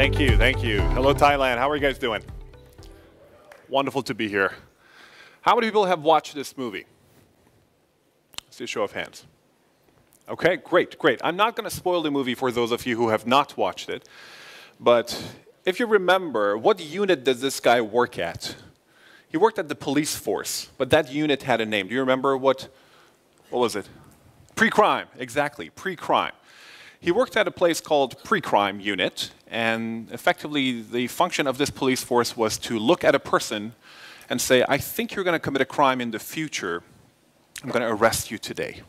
Thank you, thank you. Hello, Thailand. How are you guys doing? Wonderful to be here. How many people have watched this movie? Let's see a show of hands. Okay, great, great. I'm not going to spoil the movie for those of you who have not watched it, but if you remember, what unit does this guy work at? He worked at the police force, but that unit had a name. Do you remember what was it? Pre-crime, exactly, pre-crime. He worked at a place called Pre-Crime Unit, and effectively the function of this police force was to look at a person and say, I think you're going to commit a crime in the future. I'm going to arrest you today.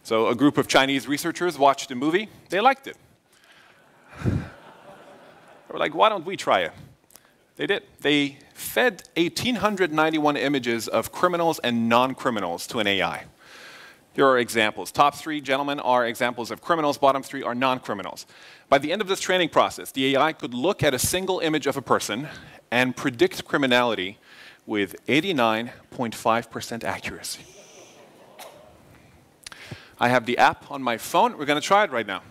So a group of Chinese researchers watched the movie. They liked it. They were like, why don't we try it? They did. They fed 1,891 images of criminals and non-criminals to an AI. Here are examples. Top 3, gentlemen, are examples of criminals. Bottom 3 are non-criminals. By the end of this training process, the AI could look at a single image of a person and predict criminality with 89.5% accuracy. I have the app on my phone. We're going to try it right now.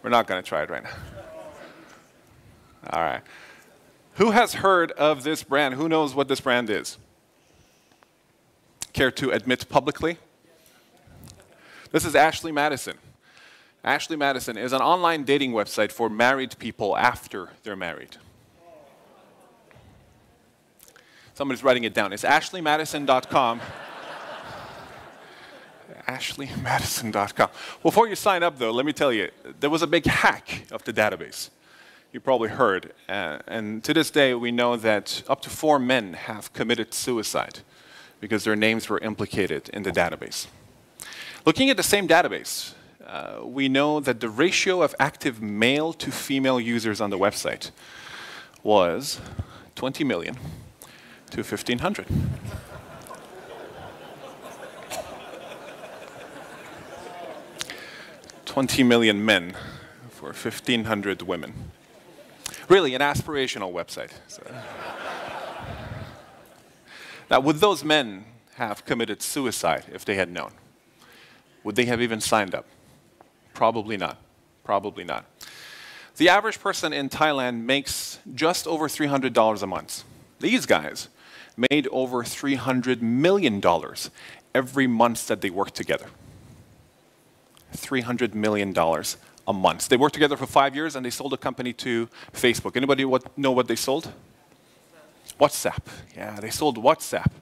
We're not going to try it right now. All right. Who has heard of this brand? Who knows what this brand is? Care to admit publicly? This is Ashley Madison. Ashley Madison is an online dating website for married people after they're married. Somebody's writing it down. It's ashleymadison.com. ashleymadison.com. Before you sign up, though, let me tell you, there was a big hack of the database. You probably heard. And to this day, we know that up to 4 men have committed suicide because their names were implicated in the database. Looking at the same database, we know that the ratio of active male to female users on the website was 20 million to 1,500. $20 million men for 1,500 women. Really, an aspirational website. So. Now, would those men have committed suicide if they had known? Would they have even signed up? Probably not. Probably not. The average person in Thailand makes just over $300 a month. These guys made over $300 million every month that they worked together. $300 million a month. They worked together for 5 years and they sold a company to Facebook. Anybody know what they sold? WhatsApp. Yeah, they sold WhatsApp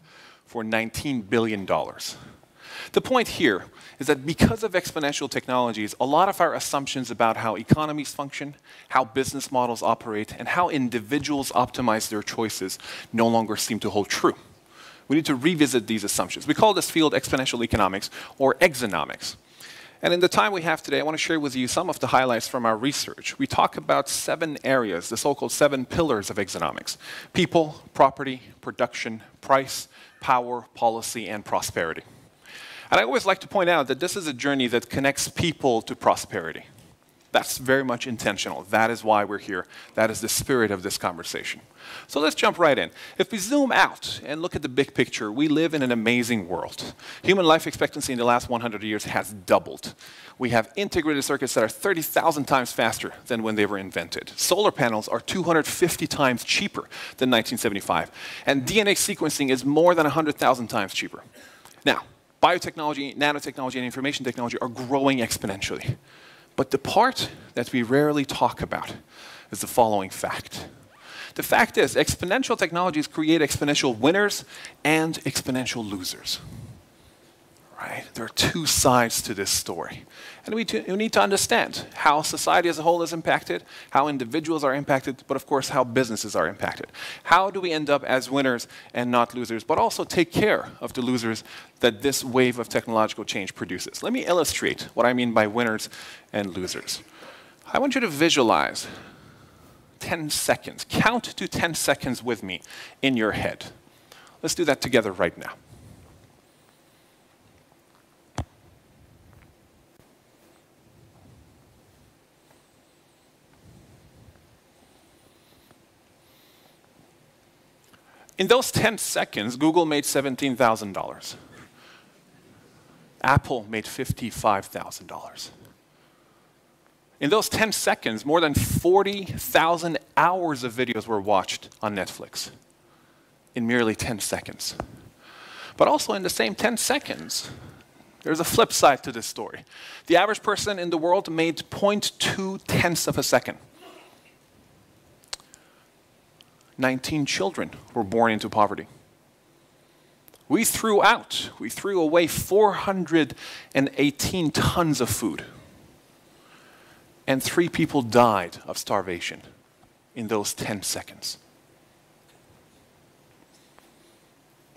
for $19 billion. The point here is that because of exponential technologies, a lot of our assumptions about how economies function, how business models operate, and how individuals optimize their choices no longer seem to hold true. We need to revisit these assumptions. We call this field exponential economics or exonomics. And in the time we have today, I want to share with you some of the highlights from our research. We talk about 7 areas, the so-called 7 pillars of exonomics: people, property, production, price, power, policy, and prosperity. And I always like to point out that this is a journey that connects people to prosperity. That's very much intentional. That is why we're here. That is the spirit of this conversation. So let's jump right in. If we zoom out and look at the big picture, we live in an amazing world. Human life expectancy in the last 100 years has doubled. We have integrated circuits that are 30,000 times faster than when they were invented. Solar panels are 250 times cheaper than 1975. And DNA sequencing is more than 100,000 times cheaper. Now, biotechnology, nanotechnology, and information technology are growing exponentially. But the part that we rarely talk about is the following fact. The fact is, exponential technologies create exponential winners and exponential losers. Right? There are 2 sides to this story. And we need to understand how society as a whole is impacted, how individuals are impacted, but of course how businesses are impacted. How do we end up as winners and not losers, but also take care of the losers that this wave of technological change produces? Let me illustrate what I mean by winners and losers. I want you to visualize 10 seconds. Count to 10 seconds with me in your head. Let's do that together right now. In those 10 seconds, Google made $17,000. Apple made $55,000. In those 10 seconds, more than 40,000 hours of videos were watched on Netflix in merely 10 seconds. But also in the same 10 seconds, there's a flip side to this story. The average person in the world made 0.2 tenths of a second. 19 children were born into poverty. We threw away 418 tons of food. And 3 people died of starvation in those 10 seconds.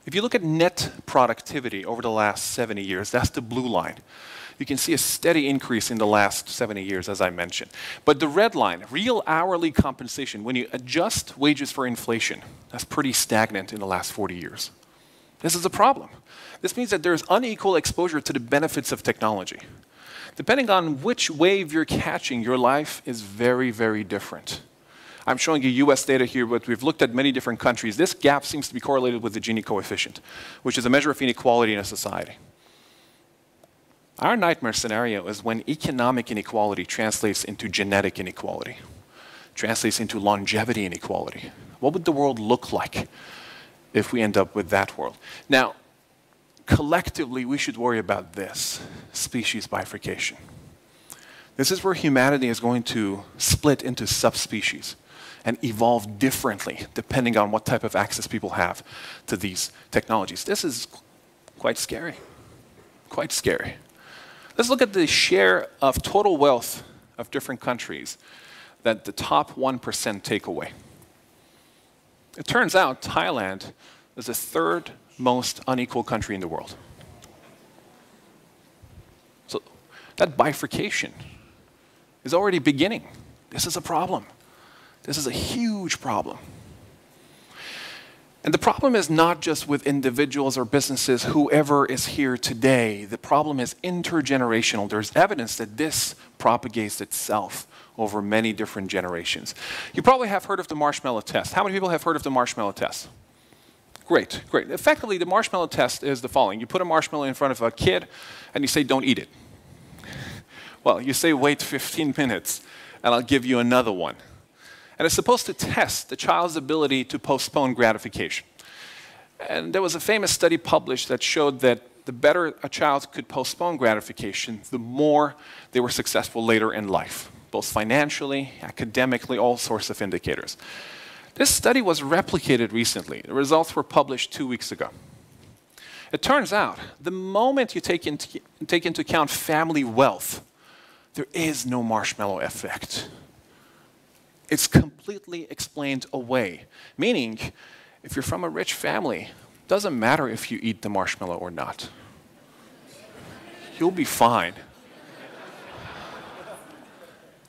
If you look at net productivity over the last 70 years, that's the blue line. You can see a steady increase in the last 70 years, as I mentioned. But the red line, real hourly compensation, when you adjust wages for inflation, that's pretty stagnant in the last 40 years. This is a problem. This means that there's unequal exposure to the benefits of technology. Depending on which wave you're catching, your life is very, very different. I'm showing you US data here, but we've looked at many different countries. This gap seems to be correlated with the Gini coefficient, which is a measure of inequality in a society. Our nightmare scenario is when economic inequality translates into genetic inequality, translates into longevity inequality. What would the world look like if we end up with that world? Now, collectively, we should worry about this, species bifurcation. This is where humanity is going to split into subspecies and evolve differently depending on what type of access people have to these technologies. This is quite scary, quite scary. Let's look at the share of total wealth of different countries that the top 1% take away. It turns out Thailand is the 3rd most unequal country in the world. So that bifurcation is already beginning. This is a problem. This is a huge problem. And the problem is not just with individuals or businesses, whoever is here today. The problem is intergenerational. There's evidence that this propagates itself over many different generations. You probably have heard of the marshmallow test. How many people have heard of the marshmallow test? Great, great. Effectively, the marshmallow test is the following. You put a marshmallow in front of a kid, and you say, don't eat it. Well, you say, wait 15 minutes, and I'll give you another one. And it's supposed to test the child's ability to postpone gratification. And there was a famous study published that showed that the better a child could postpone gratification, the more they were successful later in life, both financially, academically, all sorts of indicators. This study was replicated recently. The results were published 2 weeks ago. It turns out, the moment you take into account family wealth, there is no marshmallow effect. It's completely explained away. Meaning, if you're from a rich family, it doesn't matter if you eat the marshmallow or not. You'll be fine.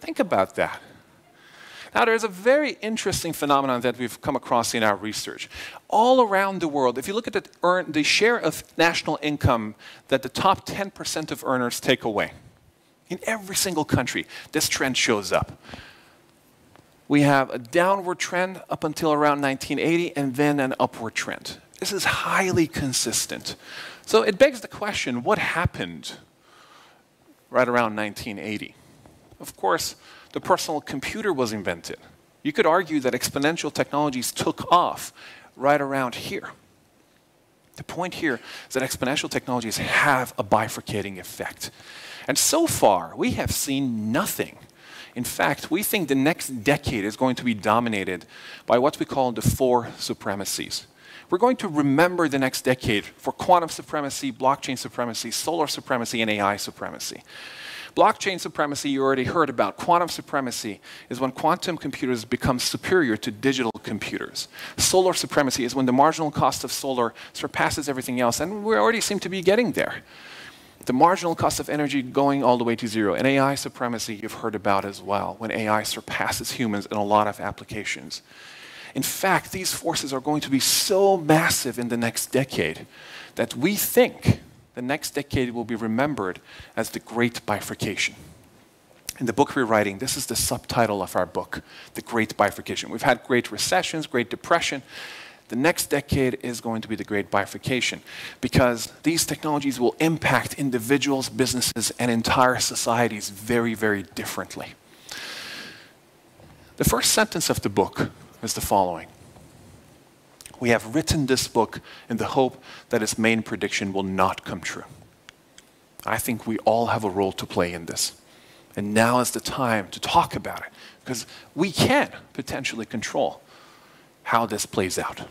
Think about that. Now, there's a very interesting phenomenon that we've come across in our research. All around the world, if you look at the share of national income that the top 10% of earners take away, in every single country, this trend shows up. We have a downward trend up until around 1980, and then an upward trend. This is highly consistent. So it begs the question, what happened right around 1980? Of course, the personal computer was invented. You could argue that exponential technologies took off right around here. The point here is that exponential technologies have a bifurcating effect. And so far, we have seen nothing. In fact, we think the next decade is going to be dominated by what we call the 4 supremacies. We're going to remember the next decade for quantum supremacy, blockchain supremacy, solar supremacy, and AI supremacy. Blockchain supremacy you already heard about. Quantum supremacy is when quantum computers become superior to digital computers. Solar supremacy is when the marginal cost of solar surpasses everything else, and we already seem to be getting there. The marginal cost of energy going all the way to 0. And AI supremacy you've heard about as well, when AI surpasses humans in a lot of applications. In fact, these forces are going to be so massive in the next decade that we think the next decade will be remembered as the Great Bifurcation. In the book we're writing, this is the subtitle of our book, The Great Bifurcation. We've had great recessions, Great Depression. The next decade is going to be the great bifurcation because these technologies will impact individuals, businesses, and entire societies very, very differently. The first sentence of the book is the following. We have written this book in the hope that its main prediction will not come true. I think we all have a role to play in this. And now is the time to talk about it because we can potentially control how this plays out.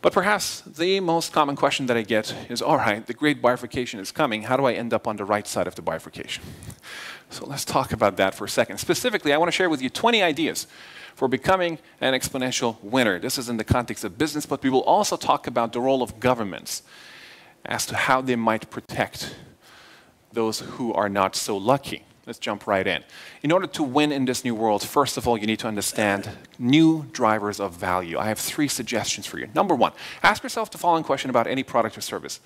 But perhaps the most common question that I get is, all right, the great bifurcation is coming. How do I end up on the right side of the bifurcation? So let's talk about that for a second. Specifically, I want to share with you 20 ideas for becoming an exponential winner. This is in the context of business, but we will also talk about the role of governments as to how they might protect those who are not so lucky. Let's jump right in. In order to win in this new world, first of all, you need to understand new drivers of value. I have 3 suggestions for you. Number 1, ask yourself the following question about any product or service.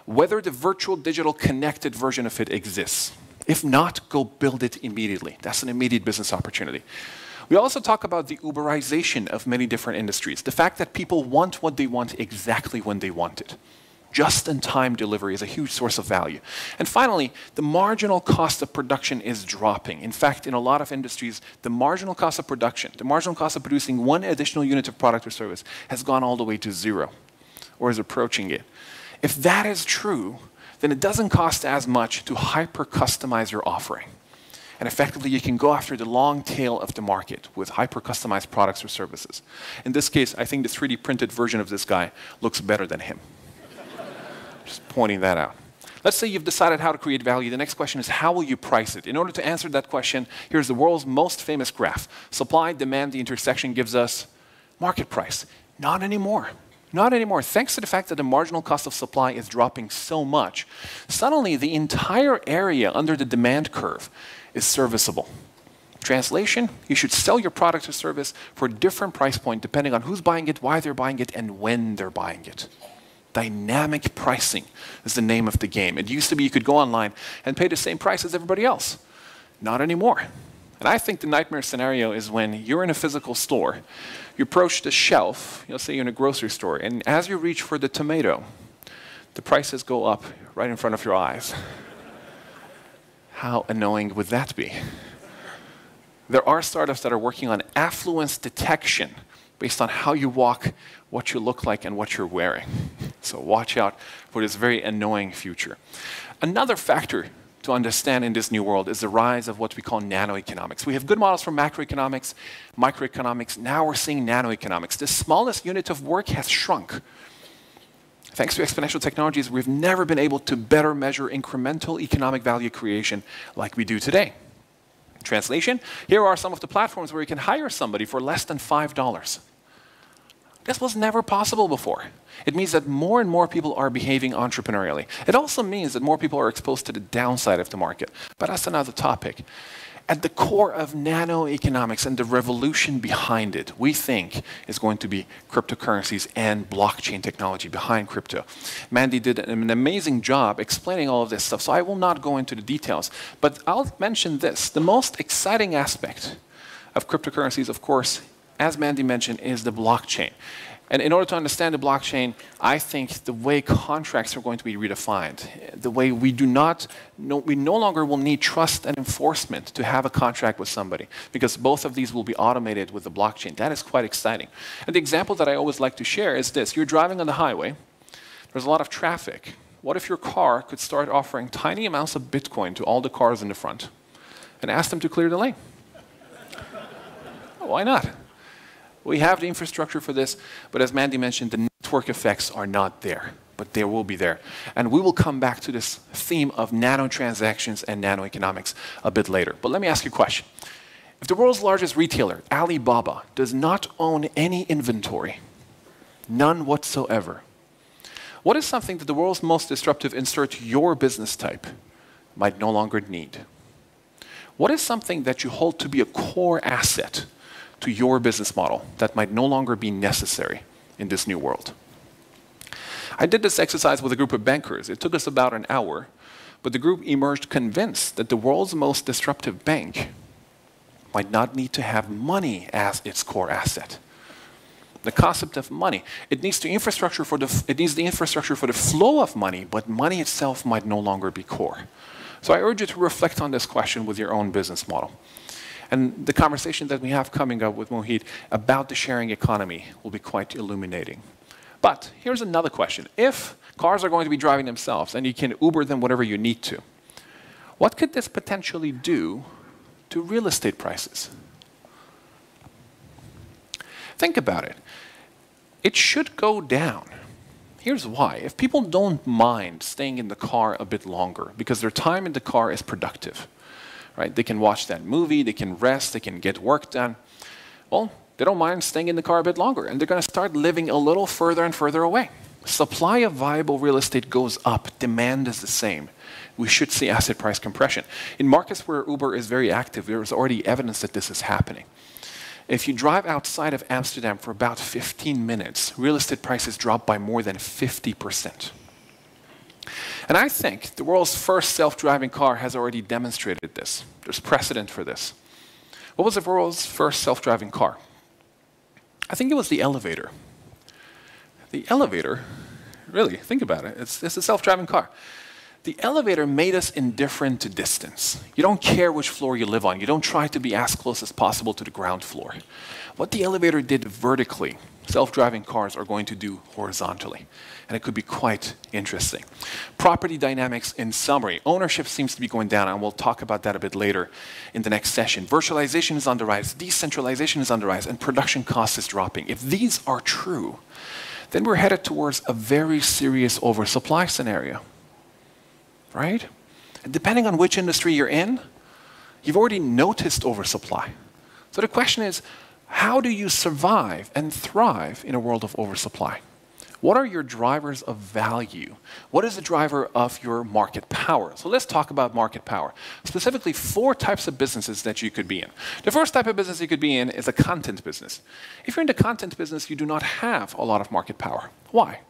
Whether the virtual, digital, connected version of it exists. If not, go build it immediately. That's an immediate business opportunity. We also talk about the Uberization of many different industries. The fact that people want what they want exactly when they want it. Just-in-time delivery is a huge source of value. And finally, the marginal cost of production is dropping. In fact, in a lot of industries, the marginal cost of production, the marginal cost of producing 1 additional unit of product or service has gone all the way to 0, or is approaching it. If that is true, then it doesn't cost as much to hyper-customize your offering. And effectively, you can go after the long tail of the market with hyper-customized products or services. In this case, I think the 3D printed version of this guy looks better than him. Just pointing that out. Let's say you've decided how to create value. The next question is, how will you price it? In order to answer that question, here's the world's most famous graph. Supply, demand, the intersection gives us market price. Not anymore. Not anymore. Thanks to the fact that the marginal cost of supply is dropping so much, suddenly the entire area under the demand curve is serviceable. Translation, you should sell your product or service for a different price point depending on who's buying it, why they're buying it, and when they're buying it. Dynamic pricing is the name of the game. It used to be you could go online and pay the same price as everybody else. Not anymore. And I think the nightmare scenario is when you're in a physical store, you approach the shelf, you'll say you're in a grocery store, and as you reach for the tomato, the prices go up right in front of your eyes. How annoying would that be? There are startups that are working on affluence detection based on how you walk, what you look like, and what you're wearing. So watch out for this very annoying future. Another factor to understand in this new world is the rise of what we call nanoeconomics. We have good models for macroeconomics, microeconomics. Now we're seeing nanoeconomics. The smallest unit of work has shrunk. Thanks to exponential technologies, we've never been able to better measure incremental economic value creation like we do today. Translation, here are some of the platforms where you can hire somebody for less than $5. This was never possible before. It means that more and more people are behaving entrepreneurially. It also means that more people are exposed to the downside of the market. But that's another topic. At the core of nanoeconomics and the revolution behind it, we think is going to be cryptocurrencies and blockchain technology behind crypto. Mandy did an amazing job explaining all of this stuff, so I will not go into the details. But I'll mention this. The most exciting aspect of cryptocurrencies, of course, as Mandy mentioned, is the blockchain. And in order to understand the blockchain, I think the way contracts are going to be redefined, the way we no longer will need trust and enforcement to have a contract with somebody, because both of these will be automated with the blockchain. That is quite exciting. And the example that I always like to share is this. You're driving on the highway. There's a lot of traffic. What if your car could start offering tiny amounts of Bitcoin to all the cars in the front and ask them to clear the lane? Why not? We have the infrastructure for this, but as Mandy mentioned, the network effects are not there, but they will be there. And we will come back to this theme of nanotransactions and nanoeconomics a bit later. But let me ask you a question. If the world's largest retailer, Alibaba, does not own any inventory, none whatsoever, what is something that the world's most disruptive insert your business type might no longer need? What is something that you hold to be a core asset to your business model that might no longer be necessary in this new world? I did this exercise with a group of bankers. It took us about an hour, but the group emerged convinced that the world's most disruptive bank might not need to have money as its core asset. The concept of money. It needs the infrastructure for the flow of money, but money itself might no longer be core. So I urge you to reflect on this question with your own business model. And the conversation that we have coming up with Mohit about the sharing economy will be quite illuminating. But here's another question. If cars are going to be driving themselves and you can Uber them whatever you need to, what could this potentially do to real estate prices? Think about it. It should go down. Here's why. If people don't mind staying in the car a bit longer because their time in the car is productive, right? They can watch that movie, they can rest, they can get work done. Well, they don't mind staying in the car a bit longer, and they're going to start living a little further and further away. Supply of viable real estate goes up, demand is the same. We should see asset price compression. In markets where Uber is very active, there is already evidence that this is happening. If you drive outside of Amsterdam for about 15 minutes, real estate prices drop by more than 50%. And I think the world's first self-driving car has already demonstrated this. There's precedent for this. What was the world's first self-driving car? I think it was the elevator. The elevator, really, think about it. It's a self-driving car. The elevator made us indifferent to distance. You don't care which floor you live on. You don't try to be as close as possible to the ground floor. What the elevator did vertically, self-driving cars are going to do horizontally. And it could be quite interesting. Property dynamics in summary. Ownership seems to be going down, and we'll talk about that a bit later in the next session. Virtualization is on the rise, decentralization is on the rise, and production cost is dropping. If these are true, then we're headed towards a very serious oversupply scenario. Right? And depending on which industry you're in, you've already noticed oversupply. So the question is, how do you survive and thrive in a world of oversupply? What are your drivers of value? What is the driver of your market power? So let's talk about market power. Specifically, 4 types of businesses that you could be in. The first type of business you could be in is a content business. If you're in the content business, you do not have a lot of market power. Why?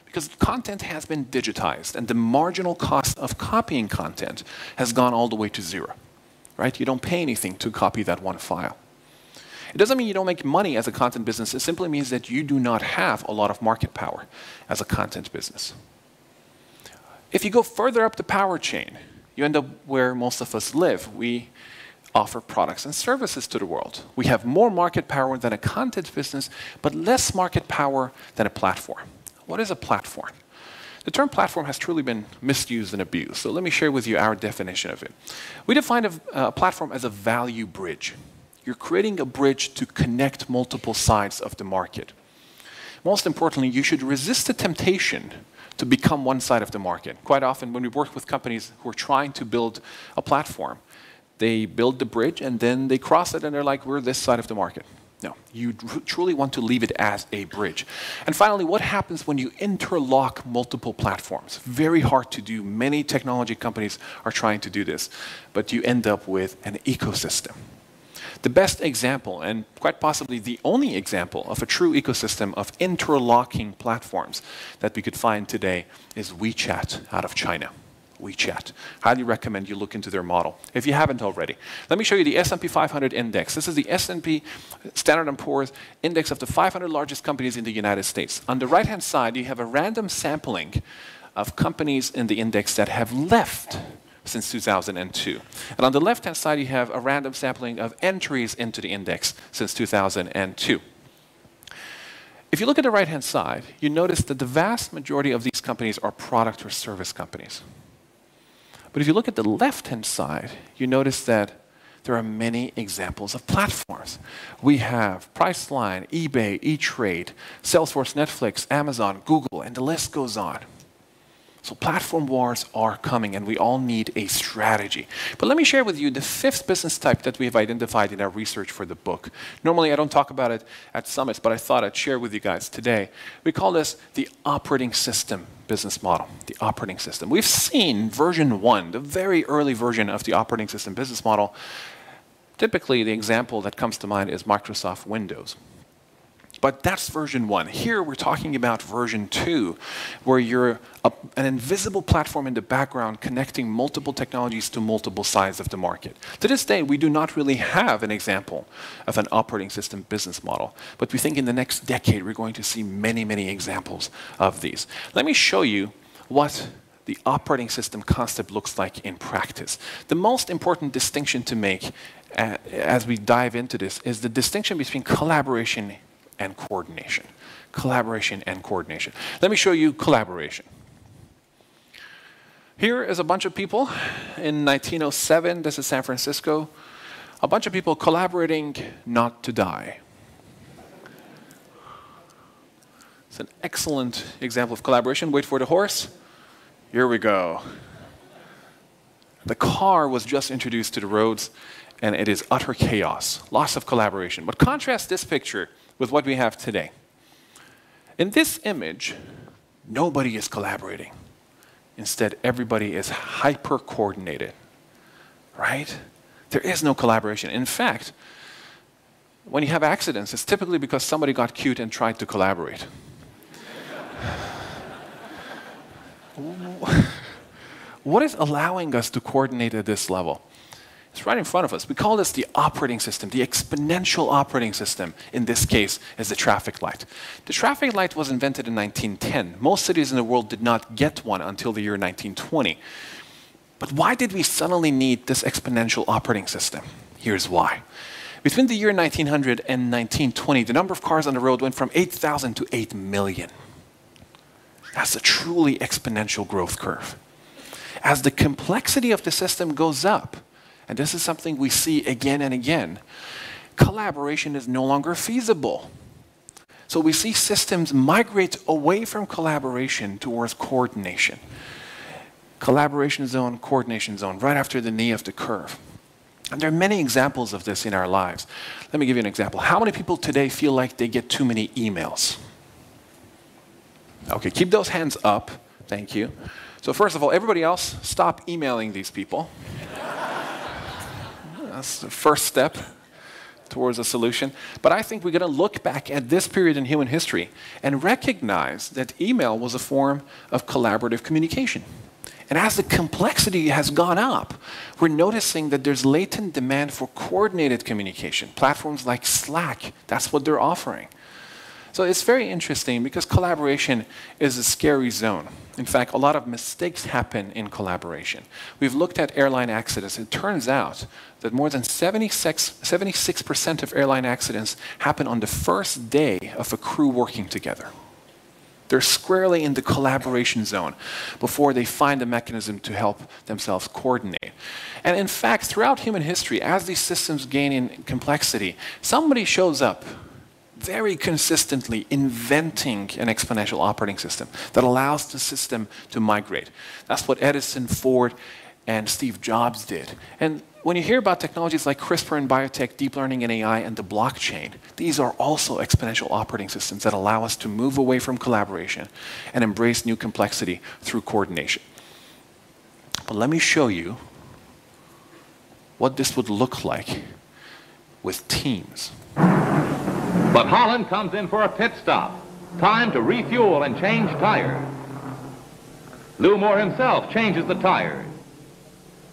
Because content has been digitized, and the marginal cost of copying content has gone all the way to 0. Right? You don't pay anything to copy that one file. It doesn't mean you don't make money as a content business. It simply means that you do not have a lot of market power as a content business. If you go further up the power chain, you end up where most of us live. We offer products and services to the world. We have more market power than a content business, but less market power than a platform. What is a platform? The term platform has truly been misused and abused, so let me share with you our definition of it. We define a platform as a value bridge. You're creating a bridge to connect multiple sides of the market. Most importantly, you should resist the temptation to become one side of the market. Quite often, when we work with companies who are trying to build a platform, they build the bridge and then they cross it and they're like, we're this side of the market. No, you truly want to leave it as a bridge. And finally, what happens when you interlock multiple platforms? Very hard to do. Many technology companies are trying to do this, but you end up with an ecosystem. The best example, and quite possibly the only example of a true ecosystem of interlocking platforms that we could find today is WeChat out of China. WeChat. Highly recommend you look into their model, if you haven't already. Let me show you the S&P 500 index. This is the S&P Standard & Poor's index of the 500 largest companies in the United States. On the right-hand side, you have a random sampling of companies in the index that have left since 2002. And on the left-hand side, you have a random sampling of entries into the index since 2002. If you look at the right-hand side, you notice that the vast majority of these companies are product or service companies. But if you look at the left-hand side, you notice that there are many examples of platforms. We have Priceline, eBay, E-Trade, Salesforce, Netflix, Amazon, Google, and the list goes on. So platform wars are coming, and we all need a strategy. But let me share with you the 5th business type that we have identified in our research for the book. Normally, I don't talk about it at summits, but I thought I'd share with you guys today. We call this the operating system business model, the operating system. We've seen version 1, the very early version of the operating system business model. Typically, the example that comes to mind is Microsoft Windows. But that's version 1. Here we're talking about version 2, where you're an invisible platform in the background connecting multiple technologies to multiple sides of the market. To this day, we do not really have an example of an operating system business model. But we think in the next decade, we're going to see many, many examples of these. Let me show you what the operating system concept looks like in practice. The most important distinction to make as we dive into this is the distinction between collaboration and coordination. Collaboration and coordination. Let me show you collaboration. Here is a bunch of people in 1907. This is San Francisco. A bunch of people collaborating not to die. It's an excellent example of collaboration. Wait for the horse. Here we go. The car was just introduced to the roads, and it is utter chaos. Loss of collaboration. But contrast this picture with what we have today. In this image, nobody is collaborating. Instead, everybody is hyper-coordinated, right? There is no collaboration. In fact, when you have accidents, it's typically because somebody got cute and tried to collaborate. What is allowing us to coordinate at this level? It's right in front of us. We call this the operating system, the exponential operating system. In this case, is the traffic light. The traffic light was invented in 1910. Most cities in the world did not get one until the year 1920. But why did we suddenly need this exponential operating system? Here's why. Between the year 1900 and 1920, the number of cars on the road went from 8,000 to 8 million. That's a truly exponential growth curve. As the complexity of the system goes up, and this is something we see again and again, collaboration is no longer feasible. So we see systems migrate away from collaboration towards coordination. Collaboration zone, coordination zone, right after the knee of the curve. And there are many examples of this in our lives. Let me give you an example. How many people today feel like they get too many emails? Okay, keep those hands up. Thank you. So first of all, everybody else, stop emailing these people. That's the first step towards a solution. But I think we're going to look back at this period in human history and recognize that email was a form of collaborative communication. And as the complexity has gone up, we're noticing that there's latent demand for coordinated communication. Platforms like Slack, that's what they're offering. So it's very interesting because collaboration is a scary zone. In fact, a lot of mistakes happen in collaboration. We've looked at airline accidents. It turns out that more than 76% of airline accidents happen on the first day of a crew working together. They're squarely in the collaboration zone before they find a mechanism to help themselves coordinate. And in fact, throughout human history, as these systems gain in complexity, somebody shows up very consistently inventing an exponential operating system that allows the system to migrate. That's what Edison, Ford, and Steve Jobs did. And when you hear about technologies like CRISPR and biotech, deep learning and AI, and the blockchain, these are also exponential operating systems that allow us to move away from collaboration and embrace new complexity through coordination. But let me show you what this would look like with teams. But Holland comes in for a pit stop. Time to refuel and change tires. Lou Moore himself changes the tires.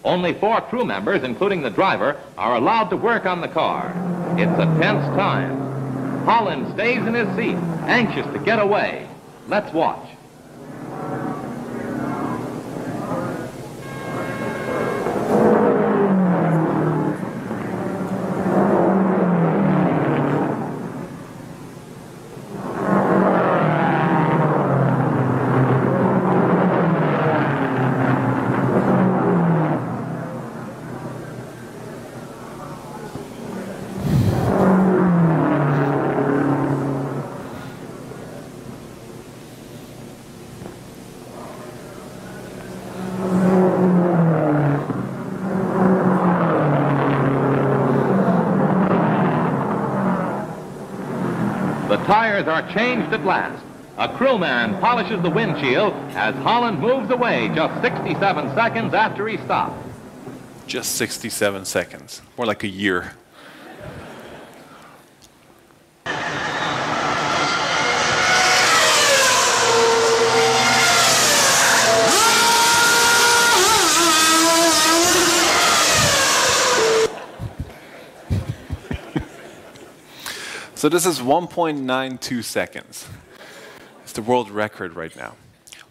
Only 4 crew members, including the driver, are allowed to work on the car. It's a tense time. Holland stays in his seat, anxious to get away. Let's watch. Tires are changed at last. A crewman polishes the windshield as Holland moves away just 67 seconds after he stopped. Just 67 seconds, more like a year. So this is 1.92 seconds. It's the world record right now.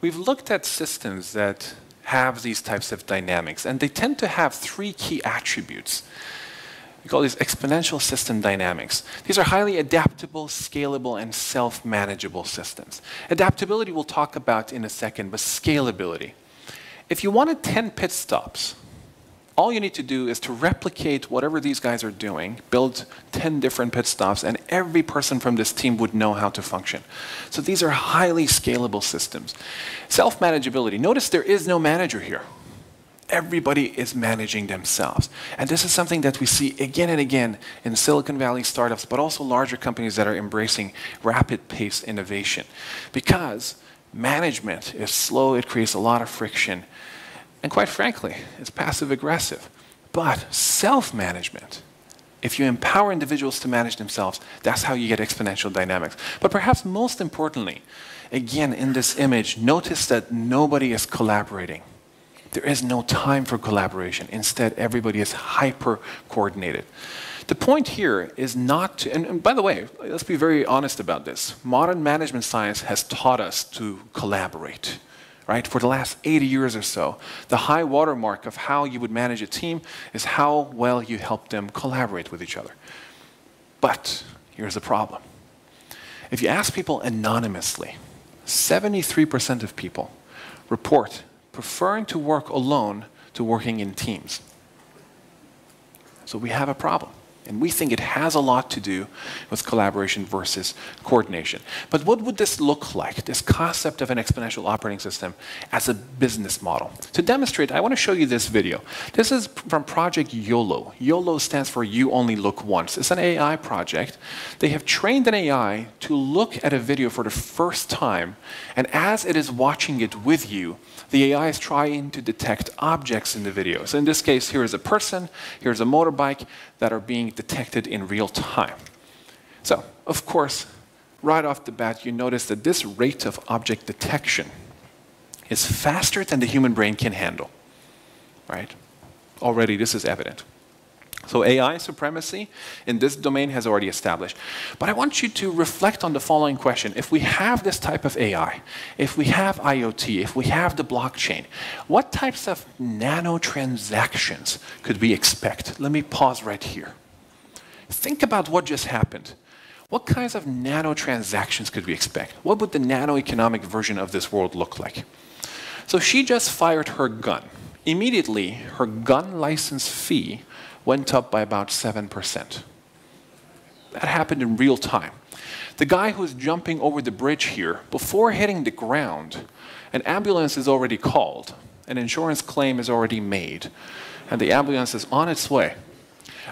We've looked at systems that have these types of dynamics, and they tend to have three key attributes. We call these exponential system dynamics. These are highly adaptable, scalable, and self-manageable systems. Adaptability we'll talk about in a second, but scalability. If you wanted 10 pit stops, all you need to do is to replicate whatever these guys are doing, build 10 different pit stops, and every person from this team would know how to function. So these are highly scalable systems. Self-manageability. Notice there is no manager here. Everybody is managing themselves. And this is something that we see again and again in Silicon Valley startups, but also larger companies that are embracing rapid-paced innovation. Because management is slow, it creates a lot of friction, and quite frankly, it's passive-aggressive. But self-management, if you empower individuals to manage themselves, that's how you get exponential dynamics. But perhaps most importantly, again, in this image, notice that nobody is collaborating. There is no time for collaboration. Instead, everybody is hyper-coordinated. The point here is not to, and by the way, let's be very honest about this. Modern management science has taught us to collaborate. Right? For the last 80 years or so, the high watermark of how you would manage a team is how well you help them collaborate with each other. But here's the problem. If you ask people anonymously, 73% of people report preferring to work alone to working in teams. So we have a problem. And we think it has a lot to do with collaboration versus coordination. But what would this look like, this concept of an exponential operating system as a business model? To demonstrate, I want to show you this video. This is from Project YOLO. YOLO stands for You Only Look Once. It's an AI project. They have trained an AI to look at a video for the first time, and as it is watching it with you, the AI is trying to detect objects in the video. So in this case, here is a person, here's a motorbike that are being detected in real time. So, of course, right off the bat, you notice that this rate of object detection is faster than the human brain can handle, right? Already, this is evident. So AI supremacy in this domain has already established. But I want you to reflect on the following question. If we have this type of AI, if we have IoT, if we have the blockchain, what types of nanotransactions could we expect? Let me pause right here. Think about what just happened. What kinds of nanotransactions could we expect? What would the nano-economic version of this world look like? So she just fired her gun. Immediately, her gun license fee went up by about 7%. That happened in real time. The guy who's jumping over the bridge here, before hitting the ground, an ambulance is already called, an insurance claim is already made, and the ambulance is on its way.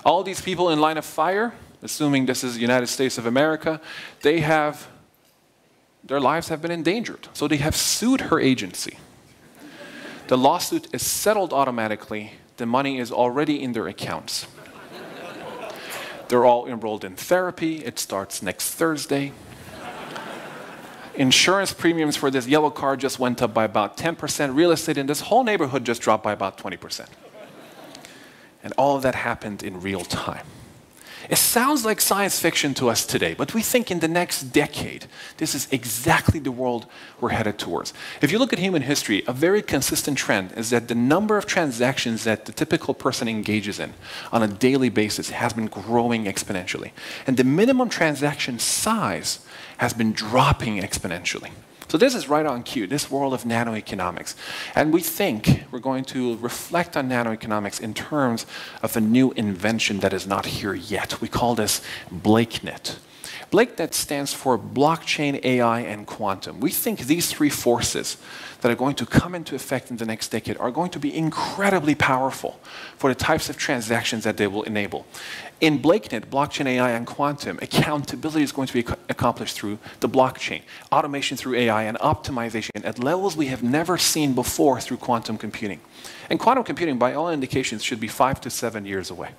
All these people in line of fire, assuming this is the United States of America, their lives have been endangered. So they have sued her agency. The lawsuit is settled automatically. The money is already in their accounts. They're all enrolled in therapy. It starts next Thursday. Insurance premiums for this yellow car just went up by about 10%. Real estate in this whole neighborhood just dropped by about 20%. And all of that happened in real time. It sounds like science fiction to us today, but we think in the next decade, this is exactly the world we're headed towards. If you look at human history, a very consistent trend is that the number of transactions that the typical person engages in on a daily basis has been growing exponentially. And the minimum transaction size has been dropping exponentially. So this is right on cue, this world of nanoeconomics. And we think we're going to reflect on nanoeconomics in terms of a new invention that is not here yet. We call this BlakeNet. BlakeNet stands for blockchain, AI, and quantum. We think these three forces that are going to come into effect in the next decade are going to be incredibly powerful for the types of transactions that they will enable. In BlakeNet, blockchain, AI, and quantum, accountability is going to be accomplished through the blockchain, automation through AI, and optimization at levels we have never seen before through quantum computing. And quantum computing, by all indications, should be 5 to 7 years away.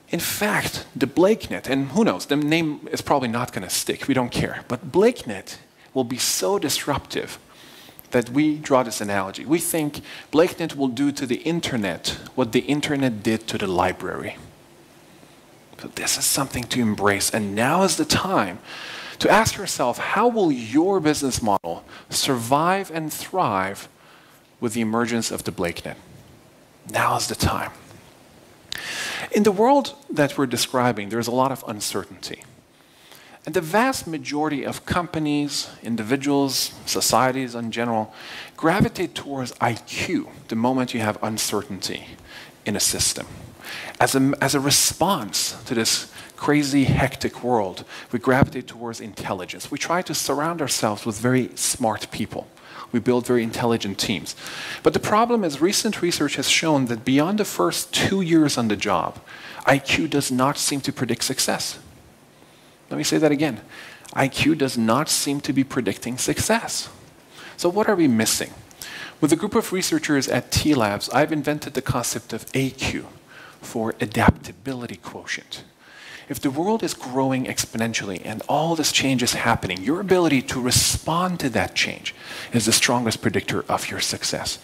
In fact, the BlakeNet, and who knows, the name is probably not going to stick, we don't care, but BlakeNet will be so disruptive that we draw this analogy. We think BlakeNet will do to the internet what the internet did to the library. So this is something to embrace. And now is the time to ask yourself, how will your business model survive and thrive with the emergence of the BlakeNet? Now is the time. In the world that we're describing, there's a lot of uncertainty. And the vast majority of companies, individuals, societies in general, gravitate towards IQ the moment you have uncertainty in a system. As a response to this crazy, hectic world, we gravitate towards intelligence. We try to surround ourselves with very smart people. We build very intelligent teams. But the problem is recent research has shown that beyond the first 2 years on the job, IQ does not seem to predict success. Let me say that again. IQ does not seem to be predicting success. So what are we missing? With a group of researchers at T-Labs, I've invented the concept of AQ for adaptability quotient. If the world is growing exponentially and all this change is happening, your ability to respond to that change is the strongest predictor of your success.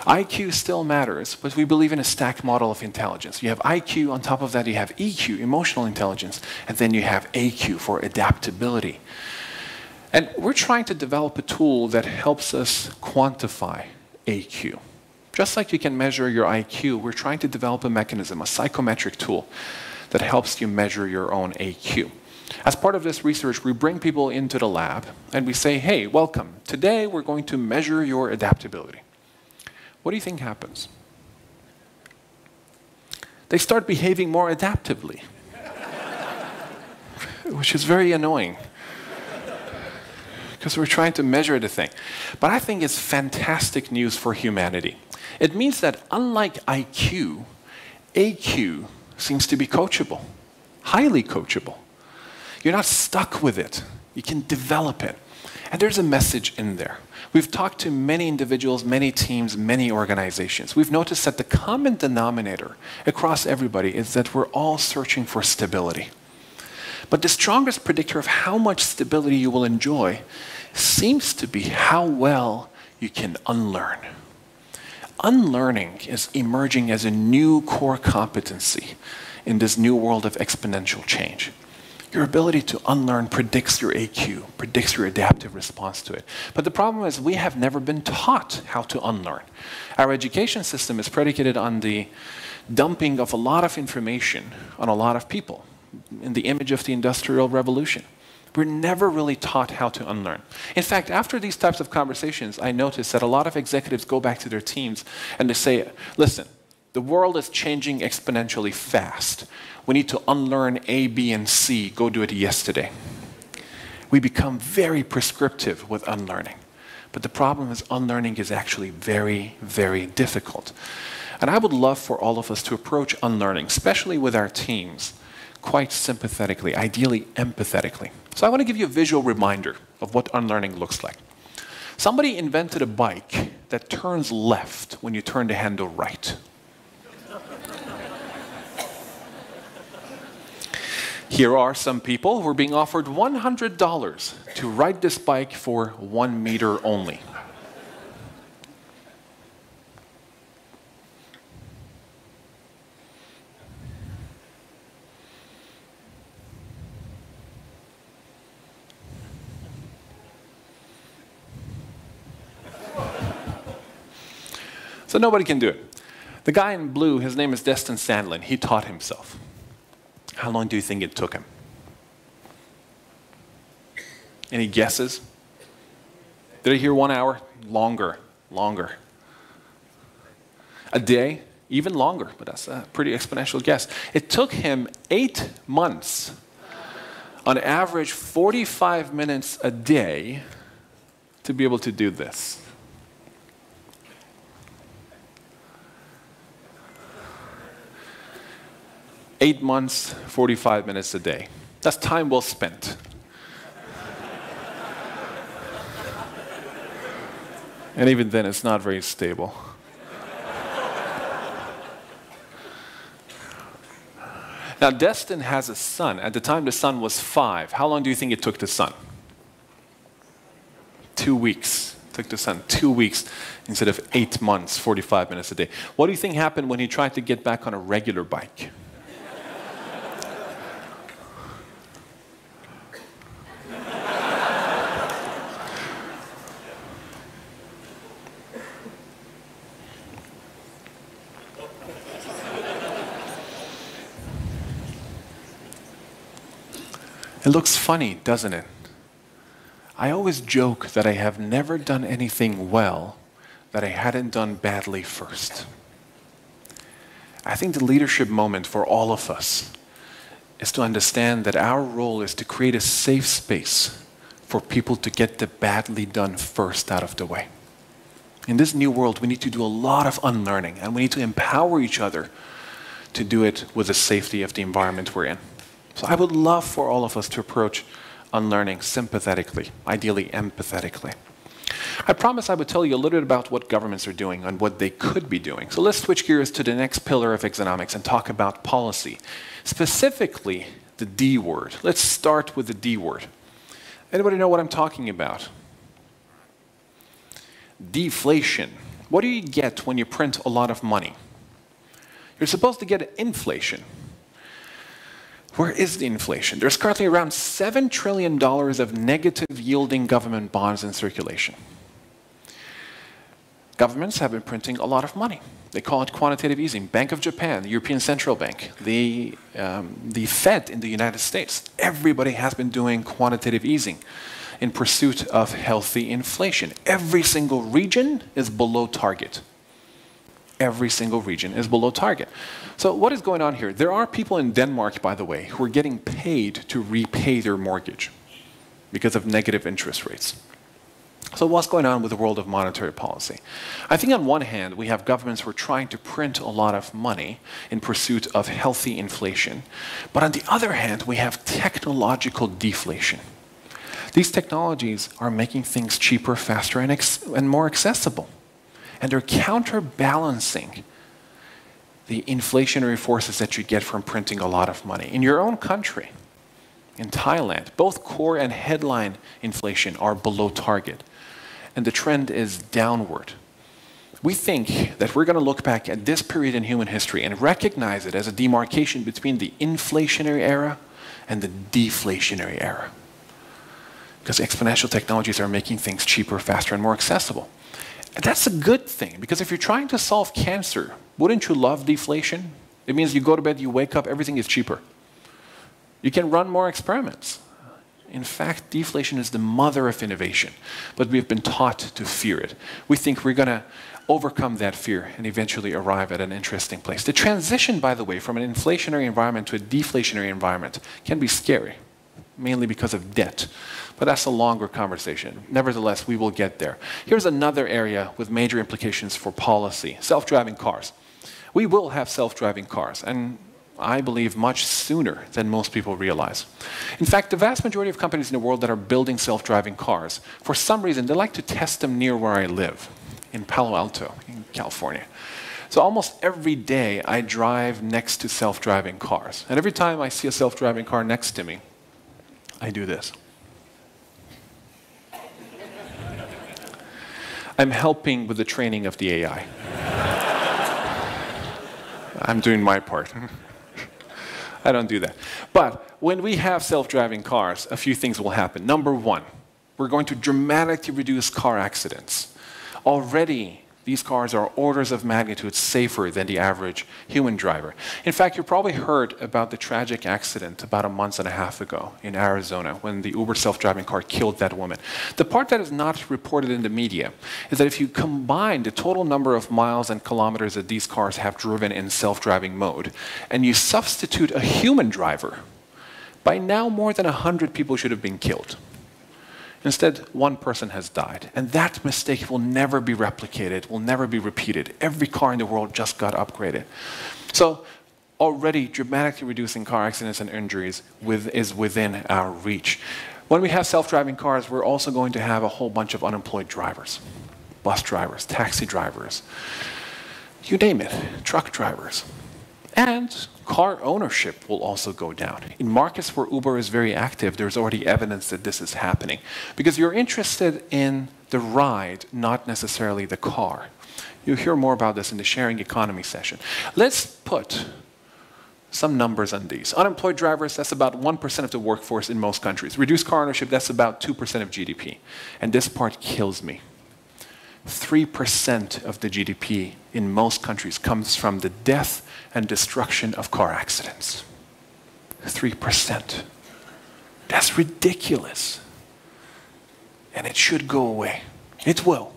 IQ still matters, but we believe in a stacked model of intelligence. You have IQ, on top of that you have EQ, emotional intelligence, and then you have AQ for adaptability. And we're trying to develop a tool that helps us quantify AQ. Just like you can measure your IQ, we're trying to develop a mechanism, a psychometric tool, that helps you measure your own AQ. As part of this research, we bring people into the lab and we say, hey, welcome. Today we're going to measure your adaptability. What do you think happens? They start behaving more adaptively, which is very annoying because we're trying to measure the thing. But I think it's fantastic news for humanity. It means that unlike IQ, AQ seems to be coachable, highly coachable. You're not stuck with it. You can develop it. And there's a message in there. We've talked to many individuals, many teams, many organizations. We've noticed that the common denominator across everybody is that we're all searching for stability. But the strongest predictor of how much stability you will enjoy seems to be how well you can unlearn. Unlearning is emerging as a new core competency in this new world of exponential change. Your ability to unlearn predicts your AQ, predicts your adaptive response to it. But the problem is we have never been taught how to unlearn. Our education system is predicated on the dumping of a lot of information on a lot of people in the image of the Industrial Revolution. We're never really taught how to unlearn. In fact, after these types of conversations, I noticed that a lot of executives go back to their teams and they say, listen, the world is changing exponentially fast. We need to unlearn A, B, and C. Go do it yesterday. We become very prescriptive with unlearning. But the problem is unlearning is actually very, very difficult. And I would love for all of us to approach unlearning, especially with our teams, quite sympathetically, ideally empathetically. So I want to give you a visual reminder of what unlearning looks like. Somebody invented a bike that turns left when you turn the handle right. Here are some people who are being offered $100 to ride this bike for 1 meter only. So nobody can do it. The guy in blue, his name is Destin Sandlin. He taught himself. How long do you think it took him? Any guesses? Did I hear 1 hour? Longer, longer. A day? Even longer, but that's a pretty exponential guess. It took him 8 months, on average 45 minutes a day, to be able to do this. Eight months, 45 minutes a day. That's time well spent. And even then, it's not very stable. Now, Destin has a son. At the time, the son was 5. How long do you think it took the son? 2 weeks. It took the son 2 weeks instead of 8 months, 45 minutes a day. What do you think happened when he tried to get back on a regular bike? It looks funny, doesn't it? I always joke that I have never done anything well that I hadn't done badly first. I think the leadership moment for all of us is to understand that our role is to create a safe space for people to get the badly done first out of the way. In this new world, we need to do a lot of unlearning, and we need to empower each other to do it with the safety of the environment we're in. So I would love for all of us to approach unlearning sympathetically, ideally empathetically. I promised I would tell you a little bit about what governments are doing and what they could be doing. So let's switch gears to the next pillar of Exonomics and talk about policy. Specifically, the D word. Let's start with the D word. Anybody know what I'm talking about? Deflation. What do you get when you print a lot of money? You're supposed to get inflation. Where is the inflation? There's currently around $7 trillion of negative yielding government bonds in circulation. Governments have been printing a lot of money. They call it quantitative easing. Bank of Japan, the European Central Bank, the Fed in the United States. Everybody has been doing quantitative easing in pursuit of healthy inflation. Every single region is below target. Every single region is below target. So what is going on here? There are people in Denmark, by the way, who are getting paid to repay their mortgage because of negative interest rates. So what's going on with the world of monetary policy? I think on one hand, we have governments who are trying to print a lot of money in pursuit of healthy inflation. But on the other hand, we have technological deflation. These technologies are making things cheaper, faster, and more accessible. And they're counterbalancing the inflationary forces that you get from printing a lot of money. In your own country, in Thailand, both core and headline inflation are below target. And the trend is downward. We think that we're going to look back at this period in human history and recognize it as a demarcation between the inflationary era and the deflationary era. Because exponential technologies are making things cheaper, faster, and more accessible. And that's a good thing, because if you're trying to solve cancer, wouldn't you love deflation? It means you go to bed, you wake up, everything is cheaper. You can run more experiments. In fact, deflation is the mother of innovation, but we've been taught to fear it. We think we're going to overcome that fear and eventually arrive at an interesting place. The transition, by the way, from an inflationary environment to a deflationary environment can be scary, mainly because of debt. But that's a longer conversation. Nevertheless, we will get there. Here's another area with major implications for policy: self-driving cars. We will have self-driving cars, and I believe much sooner than most people realize. In fact, the vast majority of companies in the world that are building self-driving cars, for some reason, they like to test them near where I live, in Palo Alto, in California. So almost every day, I drive next to self-driving cars. And every time I see a self-driving car next to me, I do this. I'm helping with the training of the AI. I'm doing my part. I don't do that. But when we have self-driving cars, a few things will happen. Number one, we're going to dramatically reduce car accidents. Already, these cars are orders of magnitude safer than the average human driver. In fact, you probably heard about the tragic accident about a month and a half ago in Arizona when the Uber self-driving car killed that woman. The part that is not reported in the media is that if you combine the total number of miles and kilometers that these cars have driven in self-driving mode, and you substitute a human driver, by now more than 100 people should have been killed. Instead, one person has died. And that mistake will never be replicated, will never be repeated. Every car in the world just got upgraded. So already dramatically reducing car accidents and injuries is within our reach. When we have self-driving cars, we're also going to have a whole bunch of unemployed drivers. Bus drivers, taxi drivers, you name it, truck drivers. And car ownership will also go down. In markets where Uber is very active, there's already evidence that this is happening. Because you're interested in the ride, not necessarily the car. You'll hear more about this in the sharing economy session. Let's put some numbers on these. Unemployed drivers, that's about 1% of the workforce in most countries. Reduced car ownership, that's about 2% of GDP. And this part kills me. 3% of the GDP in most countries comes from the death and destruction of car accidents. 3%. That's ridiculous. And it should go away. It will.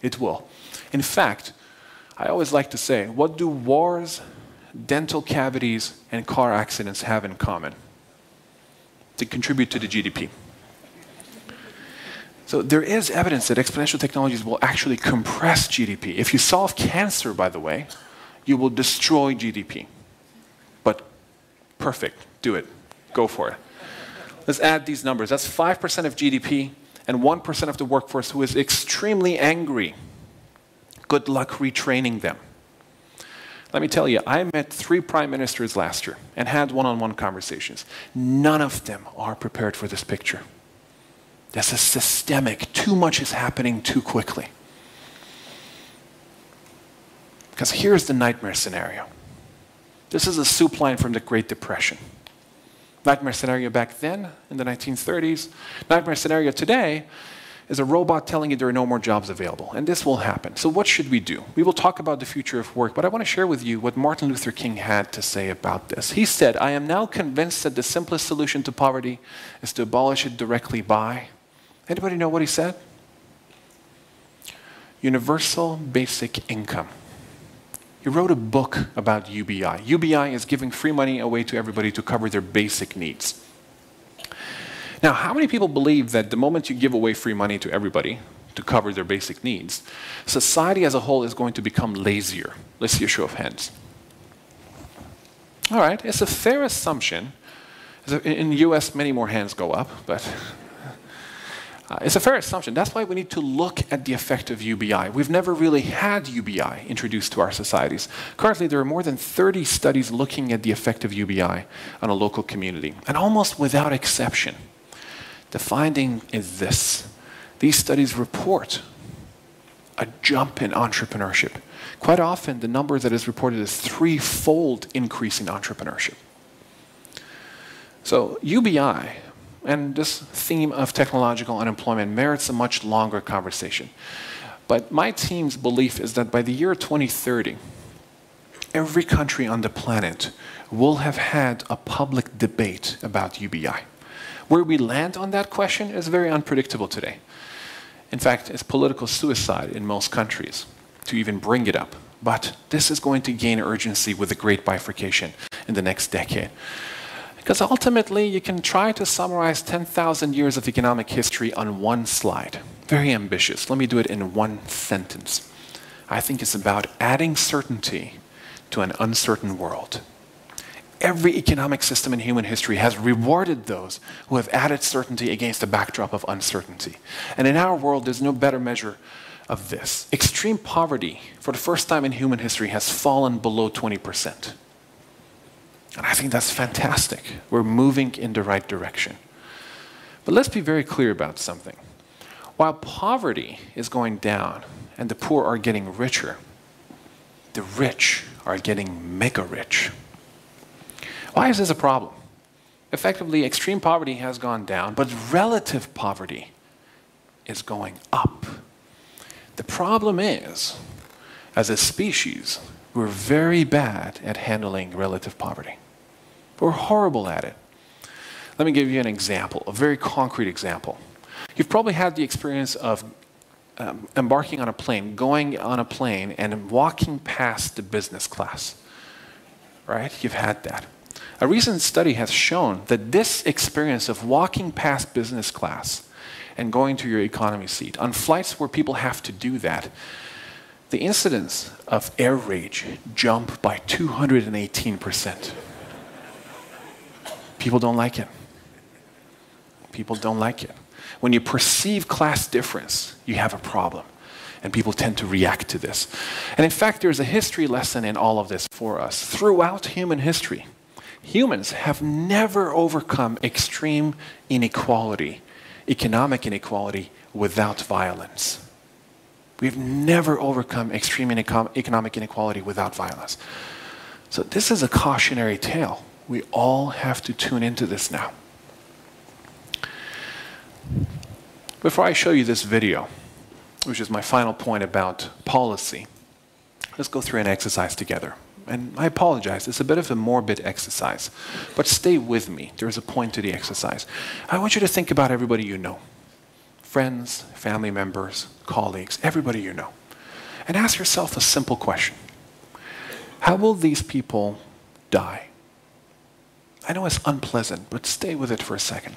It will. In fact, I always like to say, what do wars, dental cavities, and car accidents have in common? They contribute to the GDP. So there is evidence that exponential technologies will actually compress GDP. If you solve cancer, by the way, you will destroy GDP. But perfect, do it, go for it. Let's add these numbers. That's 5% of GDP and 1% of the workforce who is extremely angry. Good luck retraining them. Let me tell you, I met 3 prime ministers last year and had one-on-one conversations. None of them are prepared for this picture. This is systemic. Too much is happening too quickly. Because here's the nightmare scenario. This is a soup line from the Great Depression. Nightmare scenario back then, in the 1930s. Nightmare scenario today is a robot telling you there are no more jobs available. And this will happen. So what should we do? We will talk about the future of work, but I want to share with you what Martin Luther King had to say about this. He said, "I am now convinced that the simplest solution to poverty is to abolish it directly by..." Anybody know what he said? Universal basic income. He wrote a book about UBI. UBI is giving free money away to everybody to cover their basic needs. Now, how many people believe that the moment you give away free money to everybody to cover their basic needs, society as a whole is going to become lazier? Let's see a show of hands. All right, it's a fair assumption. In the US, many more hands go up, but it's a fair assumption. That's why we need to look at the effect of UBI. We've never really had UBI introduced to our societies. Currently, there are more than 30 studies looking at the effect of UBI on a local community, and almost without exception, the finding is this. These studies report a jump in entrepreneurship. Quite often, the number that is reported is 3-fold increase in entrepreneurship. So UBI, and this theme of technological unemployment, merits a much longer conversation. But my team's belief is that by the year 2030, every country on the planet will have had a public debate about UBI. Where we land on that question is very unpredictable today. In fact, it's political suicide in most countries to even bring it up. But this is going to gain urgency with the great bifurcation in the next decade. Because ultimately, you can try to summarize 10,000 years of economic history on one slide. Very ambitious. Let me do it in one sentence. I think it's about adding certainty to an uncertain world. Every economic system in human history has rewarded those who have added certainty against a backdrop of uncertainty. And in our world, there's no better measure of this. Extreme poverty, for the first time in human history, has fallen below 20%. And I think that's fantastic. We're moving in the right direction. But let's be very clear about something. While poverty is going down and the poor are getting richer, the rich are getting mega rich. Why is this a problem? Effectively, extreme poverty has gone down, but relative poverty is going up. The problem is, as a species, we're very bad at handling relative poverty. We're horrible at it. Let me give you an example, a very concrete example. You've probably had the experience of embarking on a plane, going on a plane, and walking past the business class. Right? You've had that. A recent study has shown that this experience of walking past business class and going to your economy seat, on flights where people have to do that, the incidence of air rage jumped by 218%. People don't like it. People don't like it. When you perceive class difference, you have a problem. And people tend to react to this. And in fact, there's a history lesson in all of this for us. Throughout human history, humans have never overcome extreme inequality, economic inequality, without violence. We've never overcome extreme economic inequality without violence. So this is a cautionary tale. We all have to tune into this now. Before I show you this video, which is my final point about policy, let's go through an exercise together. And I apologize, it's a bit of a morbid exercise, but stay with me. There's a point to the exercise. I want you to think about everybody you know. Friends, family members, colleagues, everybody you know. And ask yourself a simple question. How will these people die? I know it's unpleasant, but stay with it for a second.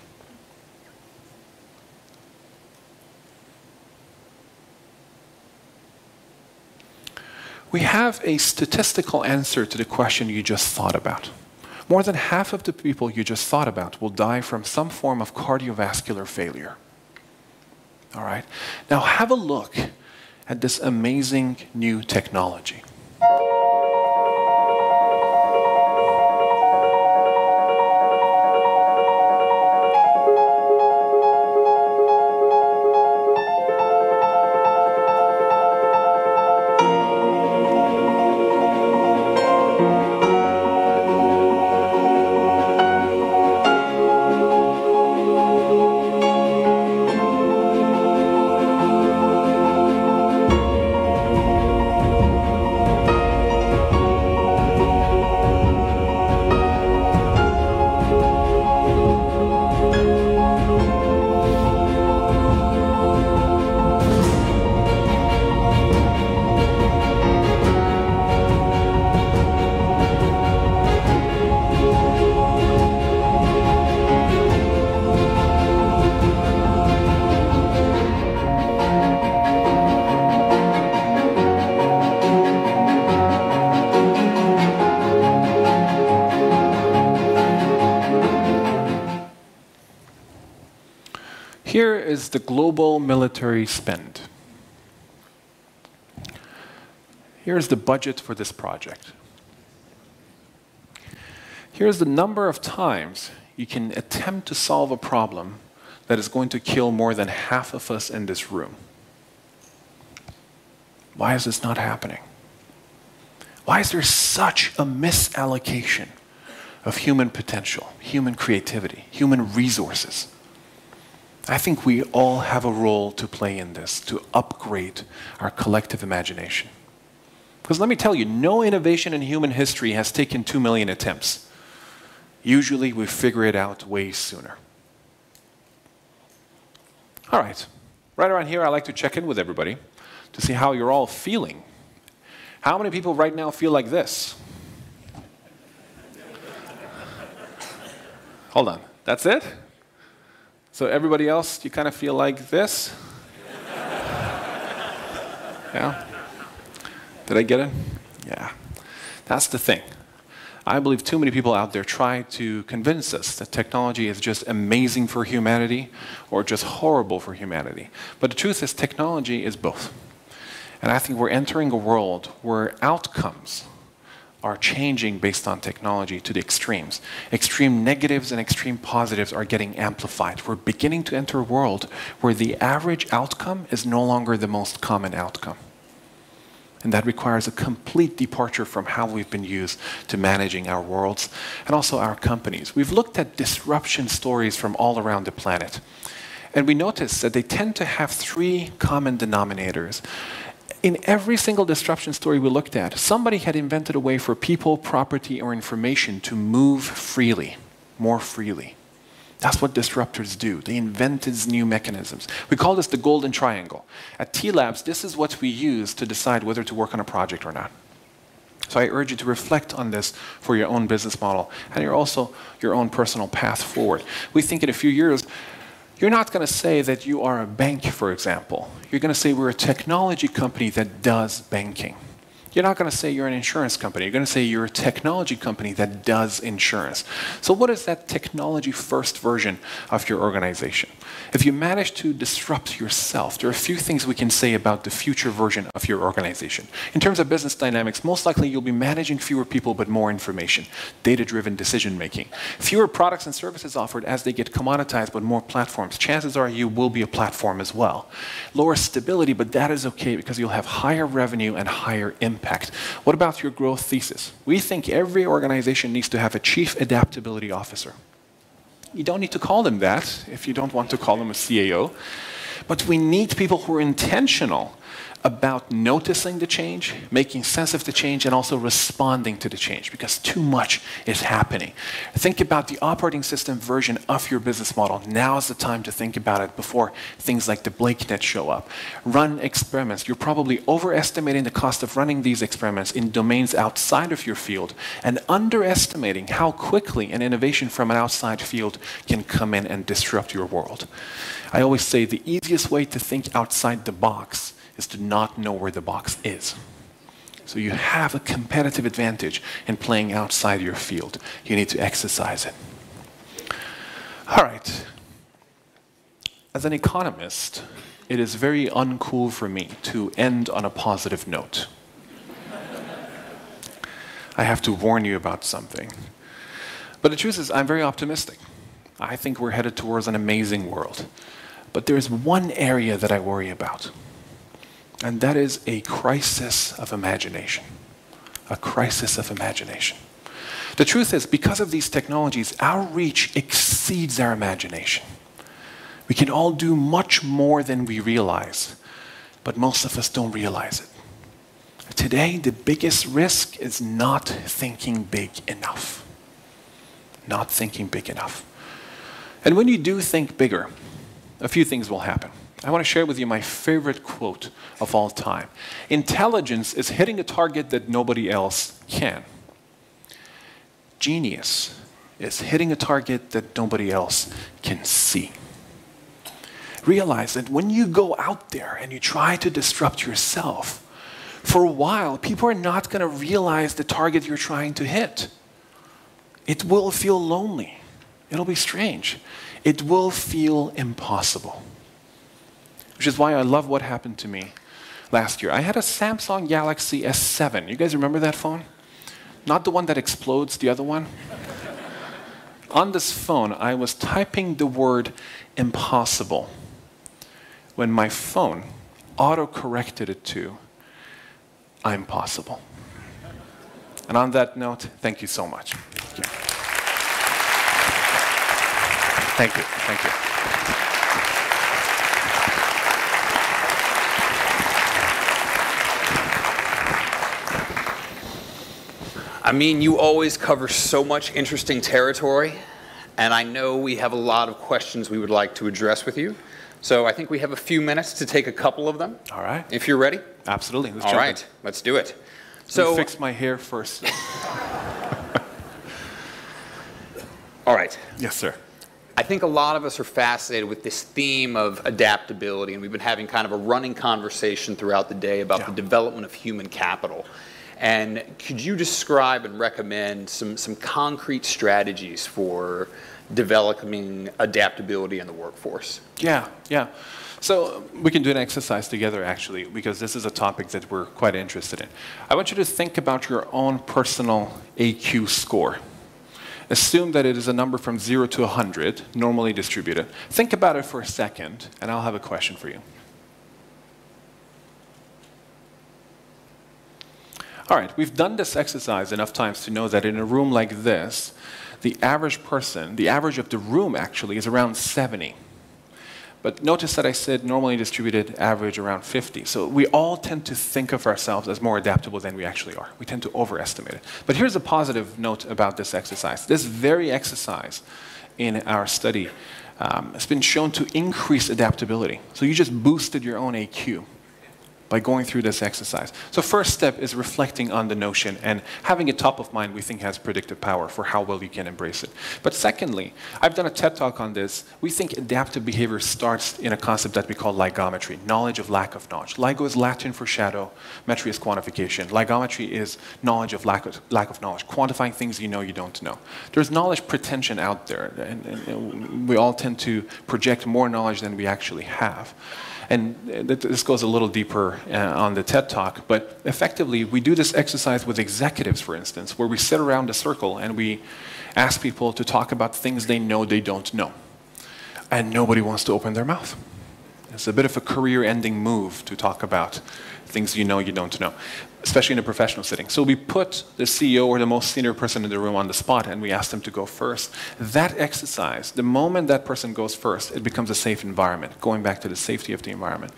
We have a statistical answer to the question you just thought about. More than half of the people you just thought about will die from some form of cardiovascular failure. All right? Now have a look at this amazing new technology. Here is the global military spend. Here's the budget for this project. Here's the number of times you can attempt to solve a problem that is going to kill more than half of us in this room. Why is this not happening? Why is there such a misallocation of human potential, human creativity, human resources? I think we all have a role to play in this, to upgrade our collective imagination. Because let me tell you, no innovation in human history has taken 2 million attempts. Usually we figure it out way sooner. All right, right around here I like to check in with everybody to see how you're all feeling. How many people right now feel like this? Hold on, that's it? So everybody else, you kind of feel like this? Yeah? Did I get it? Yeah. That's the thing. I believe too many people out there try to convince us that technology is just amazing for humanity or just horrible for humanity. But the truth is technology is both. And I think we're entering a world where outcomes are changing based on technology to the extremes. Extreme negatives and extreme positives are getting amplified. We're beginning to enter a world where the average outcome is no longer the most common outcome. And that requires a complete departure from how we've been used to managing our worlds and also our companies. We've looked at disruption stories from all around the planet. And we notice that they tend to have 3 common denominators. In every single disruption story we looked at, somebody had invented a way for people, property, or information to move freely, more freely. That's what disruptors do. They invent these new mechanisms. We call this the golden triangle. At T-Labs, this is what we use to decide whether to work on a project or not. So I urge you to reflect on this for your own business model and also your own personal path forward. We think in a few years, you're not going to say that you are a bank, for example. You're going to say we're a technology company that does banking. You're not going to say you're an insurance company. You're going to say you're a technology company that does insurance. So what is that technology-first version of your organization? If you manage to disrupt yourself, there are a few things we can say about the future version of your organization. In terms of business dynamics, most likely you'll be managing fewer people but more information, data-driven decision-making. Fewer products and services offered as they get commoditized but more platforms. Chances are you will be a platform as well. Lower stability, but that is okay because you'll have higher revenue and higher impact. What about your growth thesis? We think every organization needs to have a chief adaptability officer. You don't need to call them that if you don't want to call them a CAO. But we need people who are intentional about noticing the change, making sense of the change, and also responding to the change, because too much is happening. Think about the operating system version of your business model. Now is the time to think about it before things like the BlakeNet show up. Run experiments. You're probably overestimating the cost of running these experiments in domains outside of your field and underestimating how quickly an innovation from an outside field can come in and disrupt your world. I always say the easiest way to think outside the box is to not know where the box is. So you have a competitive advantage in playing outside your field. You need to exercise it. All right. As an economist, it is very uncool for me to end on a positive note. I have to warn you about something. But the truth is, I'm very optimistic. I think we're headed towards an amazing world. But there is one area that I worry about. And that is a crisis of imagination. A crisis of imagination. The truth is, because of these technologies, our reach exceeds our imagination. We can all do much more than we realize, but most of us don't realize it. Today, the biggest risk is not thinking big enough. Not thinking big enough. And when you do think bigger, a few things will happen. I want to share with you my favorite quote of all time. Intelligence is hitting a target that nobody else can. Genius is hitting a target that nobody else can see. Realize that when you go out there and you try to disrupt yourself, for a while, people are not going to realize the target you're trying to hit. It will feel lonely. It'll be strange. It will feel impossible. Which is why I love what happened to me last year. I had a Samsung Galaxy S7. You guys remember that phone? Not the one that explodes, the other one. On this phone, I was typing the word impossible when my phone auto-corrected it to I'm possible. And on that note, thank you so much. Thank you. Thank you. Amin, you always cover so much interesting territory, and I know we have a lot of questions we would like to address with you. So I think we have a few minutes to take a couple of them. All right. If you're ready. Absolutely. All right. Let's do it. So fix my hair first. All right. Yes, sir. I think a lot of us are fascinated with this theme of adaptability, and we've been having kind of a running conversation throughout the day about the development of human capital. And could you describe and recommend some concrete strategies for developing adaptability in the workforce? Yeah. So we can do an exercise together, actually, because this is a topic that we're quite interested in. I want you to think about your own personal AQ score. Assume that it is a number from 0 to 100, normally distributed. Think about it for a second, and I'll have a question for you. All right, we've done this exercise enough times to know that in a room like this, the average person, the average of the room actually is around 70. But notice that I said normally distributed, average around 50. So we all tend to think of ourselves as more adaptable than we actually are. We tend to overestimate it. But here's a positive note about this exercise. This very exercise in our study has been shown to increase adaptability. So you just boosted your own AQ by going through this exercise. So first step is reflecting on the notion and having it top of mind we think has predictive power for how well you can embrace it. But secondly, I've done a TED Talk on this. We think adaptive behavior starts in a concept that we call ligometry, knowledge of lack of knowledge. Ligo is Latin for shadow, metry is quantification. Ligometry is knowledge of lack of knowledge, quantifying things you know you don't know. There's knowledge pretension out there, and we all tend to project more knowledge than we actually have. And this goes a little deeper on the TED Talk, but effectively we do this exercise with executives, for instance, where we sit around a circle and we ask people to talk about things they know they don't know. And nobody wants to open their mouth. It's a bit of a career-ending move to talk about things you don't know, especially in a professional setting. So we put the CEO or the most senior person in the room on the spot, and we asked them to go first. That exercise, the moment that person goes first, it becomes a safe environment, going back to the safety of the environment.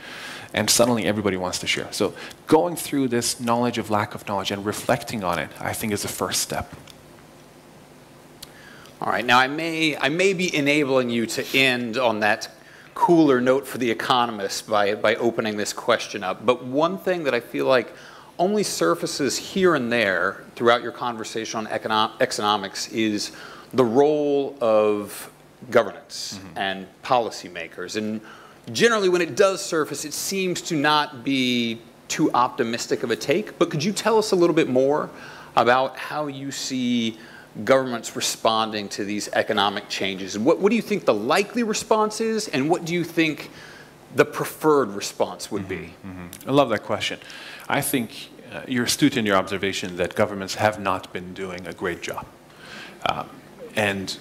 And suddenly everybody wants to share. So going through this knowledge of lack of knowledge and reflecting on it, I think is the first step. All right, now I may be enabling you to end on that cooler note for the economists by opening this question up. But one thing that I feel like only surfaces here and there throughout your conversation on economics is the role of governance and policymakers. And generally when it does surface, it seems to not be too optimistic of a take. But could you tell us a little bit more about how you see governments responding to these economic changes? And what do you think the likely response is, and what do you think the preferred response would be? I love that question. I think you're astute in your observation that governments have not been doing a great job. And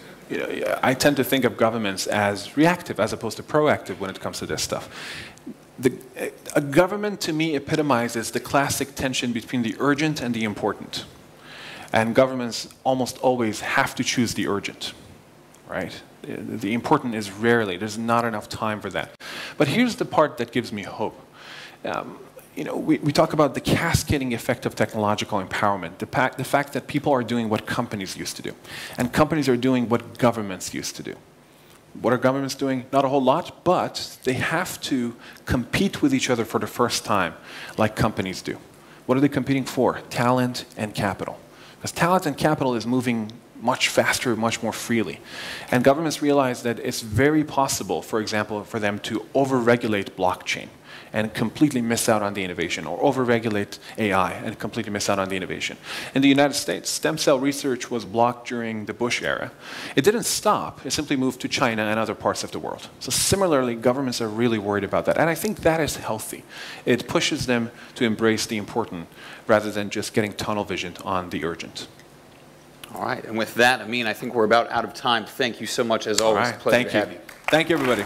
I tend to think of governments as reactive as opposed to proactive when it comes to this stuff. A government, to me, epitomizes the classic tension between the urgent and the important. And governments almost always have to choose the urgent, right? The important is rarely. There's not enough time for that. But here's the part that gives me hope. We talk about the cascading effect of technological empowerment, the fact that people are doing what companies used to do, and companies are doing what governments used to do. What are governments doing? Not a whole lot, but they have to compete with each other for the first time, like companies do. What are they competing for? Talent and capital. Because talent and capital is moving much faster, much more freely. And governments realize that it's very possible, for example, for them to overregulate blockchain and completely miss out on the innovation, or overregulate AI and completely miss out on the innovation. In the United States, stem cell research was blocked during the Bush era. It didn't stop, it simply moved to China and other parts of the world. So similarly, governments are really worried about that. And I think that is healthy. It pushes them to embrace the important rather than just getting tunnel vision on the urgent. All right, and with that, Amin, I think we're about out of time. Thank you so much, as always. All right, Pleasure to have you. Thank you, everybody.